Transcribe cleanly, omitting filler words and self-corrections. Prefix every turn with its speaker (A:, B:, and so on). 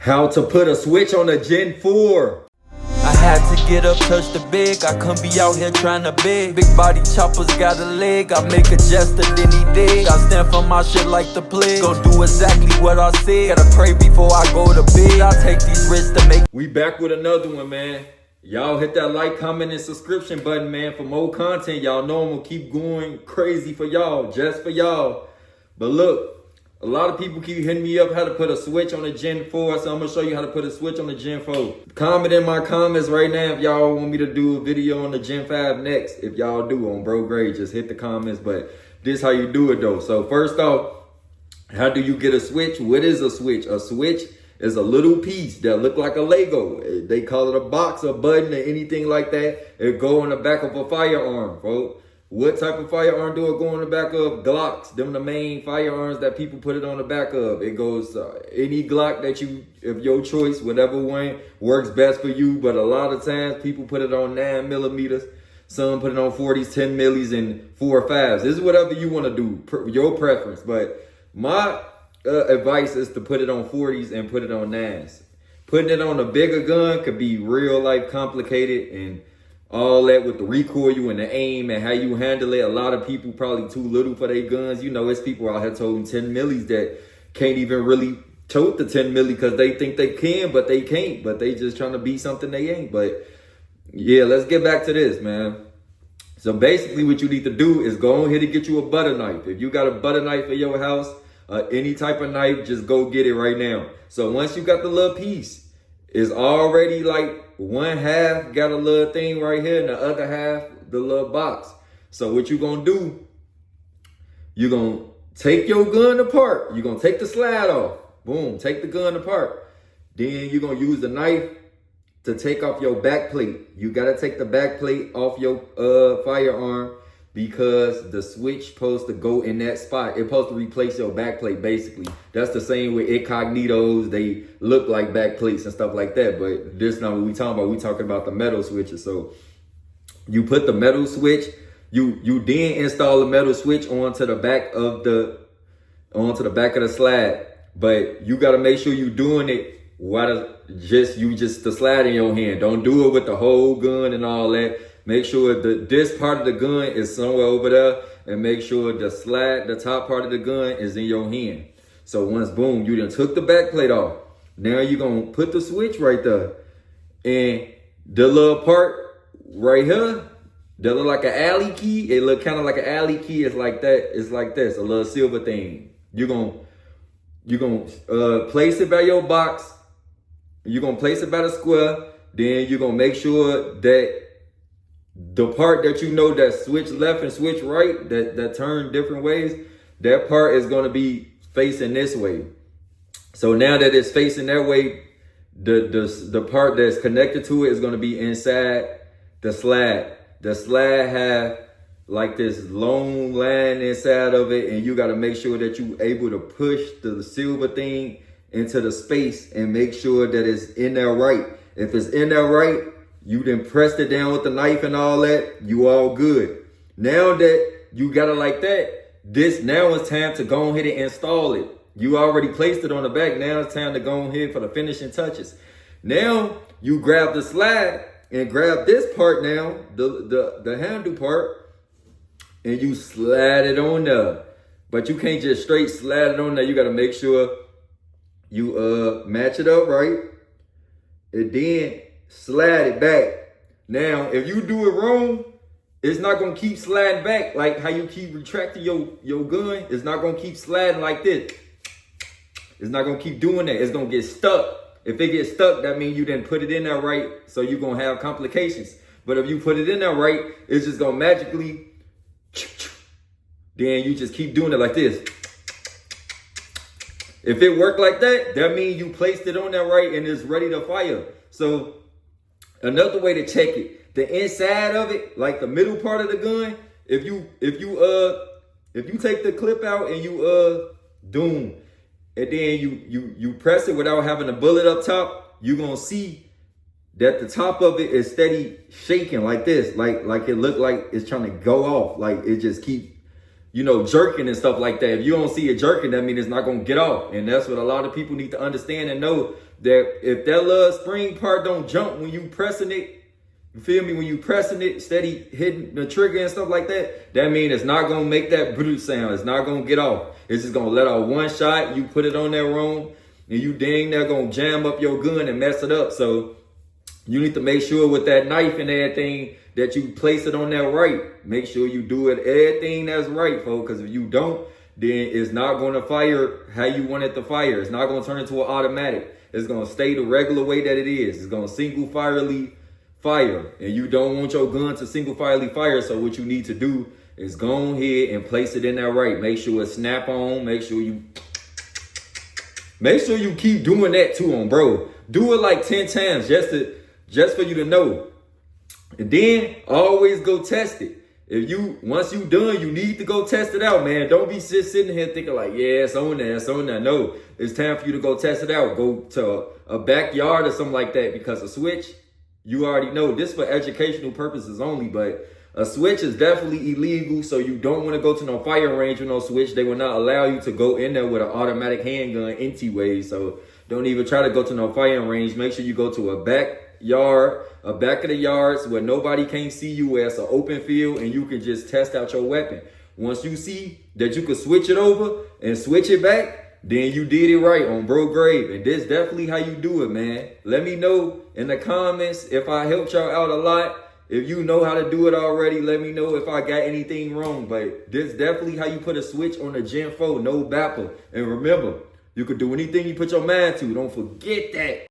A: How to put a switch on a Gen 4.
B: I had to get up, touch the big. I couldn't be out here trying to big. Big body choppers got a leg. I make a gesture, then he dig. I stand for my shit like the plague. Go do exactly what I said. Gotta pray before I go to bed. I take these risks to make.
A: We back with another one, man. Y'all hit that like, comment, and subscription button, man, for more content. Y'all know I'm gonna keep going crazy for y'all, just for y'all. But look, a lot of people keep hitting me up how to put a switch on a Gen 4, so I'm gonna show you how to put a switch on the Gen 4. Comment in my comments right now if y'all want me to do a video on the Gen 5 next. If y'all do on Bro Gray, just hit the comments. But this how you do it though. So first off, how do you get a switch? What is a switch? A switch is a little piece that look like a Lego. They call it a box, a button, or anything like that. It go on the back of a firearm, folks. What type of firearm do it go on the back of? Glocks. Them the main firearms that people put it on the back of. It goes any Glock that you, of your choice, whatever one works best for you. But a lot of times people put it on 9mm. Some put it on 40s, 10 millis, and 4 or 5s. This is whatever you want to do, your preference. But my advice is to put it on 40s and put it on 9s. Putting it on a bigger gun could be real life complicated, and all that with the recoil and the aim and how you handle it. A lot of people probably too little for their guns. You know, it's people out here toting 10 millis that can't even really tote the 10 milli because they think they can, but they can't. But they just trying to be something they ain't. But yeah, let's get back to this, man. So basically what you need to do is go ahead and get you a butter knife. If you got a butter knife in your house, any type of knife, just go get it right now. So once you got the little piece, it's already like one half got a little thing right here and the other half the little box. So what you gonna do, you're gonna take your gun apart. You're gonna take the slide off. Boom, take the gun apart. Then you're gonna use the knife to take off your back plate. You gotta take the back plate off your firearm because the switch supposed to go in that spot. It's supposed to replace your back plate, basically. That's the same with Incognitos. They look like back plates and stuff like that, but this not what we talking about. We talking about the metal switches. So you put the metal switch, you then install the metal switch onto the back of the slide. But you gotta make sure you doing it while just the slide in your hand. Don't do it with the whole gun and all that. Make sure this part of the gun is somewhere over there, and make sure the top part of the gun is in your hand. So once, boom, you done took the back plate off. Now you're going to put the switch right there. And the little part right here, that look like an alley key. It look kind of like an alley key. It's like that. It's like this, a little silver thing. You're going to place it by your box. You're going to place it by the square. Then you're going to make sure that the part that you know that switch left and switch right, that turn different ways, that part is going to be facing this way. So now that it's facing that way, the part that's connected to it is going to be inside the slide. The slide have like this long line inside of it, and you got to make sure that you able to push the silver thing into the space and make sure that it's in there right. If it's in there right, you then pressed it down with the knife and all that, you all good. Now that you got it like that, now it's time to go ahead and install it. You already placed it on the back. Now it's time to go ahead for the finishing touches. Now you grab the slide and grab this part now, the handle part, and you slide it on there. But you can't just straight slide it on there. You got to make sure you match it up right. And then slide it back. Now, if you do it wrong, it's not going to keep sliding back like how you keep retracting your gun. It's not going to keep sliding like this. It's not going to keep doing that. It's going to get stuck. If it gets stuck, that means you didn't put it in there right, so you're going to have complications. But if you put it in there right, it's just going to magically, then you just keep doing it like this. If it worked like that, that means you placed it on there right and it's ready to fire. So another way to check it, the inside of it, like the middle part of the gun, if you take the clip out and you and then you press it without having a bullet up top, you're gonna see that the top of it is steady shaking like this, like it look like it's trying to go off, like it just keep, jerking and stuff like that. If you don't see it jerking, that means it's not going to get off. And that's what a lot of people need to understand and know, that if that little spring part don't jump when you pressing it, you feel me? When you pressing it, steady hitting the trigger and stuff like that, that means it's not going to make that brute sound. It's not going to get off. It's just going to let out one shot. You put it on there wrong, and you dang near going to jam up your gun and mess it up. So you need to make sure with that knife and everything that you place it on there right. Make sure you do it everything that's right, folks. Because if you don't, then it's not going to fire how you want it to fire. It's not going to turn into an automatic. It's going to stay the regular way that it is. It's going to single firely fire. And you don't want your gun to single firely fire. So what you need to do is go ahead and place it in there right. Make sure it snap on. Make sure you keep doing that to them, bro. Do it like 10 times just for you to know. And then always go test it. Once you done, you need to go test it out, man. Don't be sitting here thinking like, yeah, it's on there, it's on there. No, it's time for you to go test it out. Go to a backyard or something like that, because a switch, you already know, this for educational purposes only, but a switch is definitely illegal. So you don't want to go to no fire range with no switch. They will not allow you to go in there with an automatic handgun anyway. So don't even try to go to no firing range. Make sure you go to a backyard, a back of the yards where nobody can see you, where it's an open field, and you can just test out your weapon. Once you see that you can switch it over and switch it back, then you did it right on bro grave. And this definitely how you do it, man. Let me know in the comments if I helped y'all out a lot. If you know how to do it already, let me know if I got anything wrong. But this definitely how you put a switch on a Gen 4, no BAPA. And remember, you could do anything you put your mind to. Don't forget that.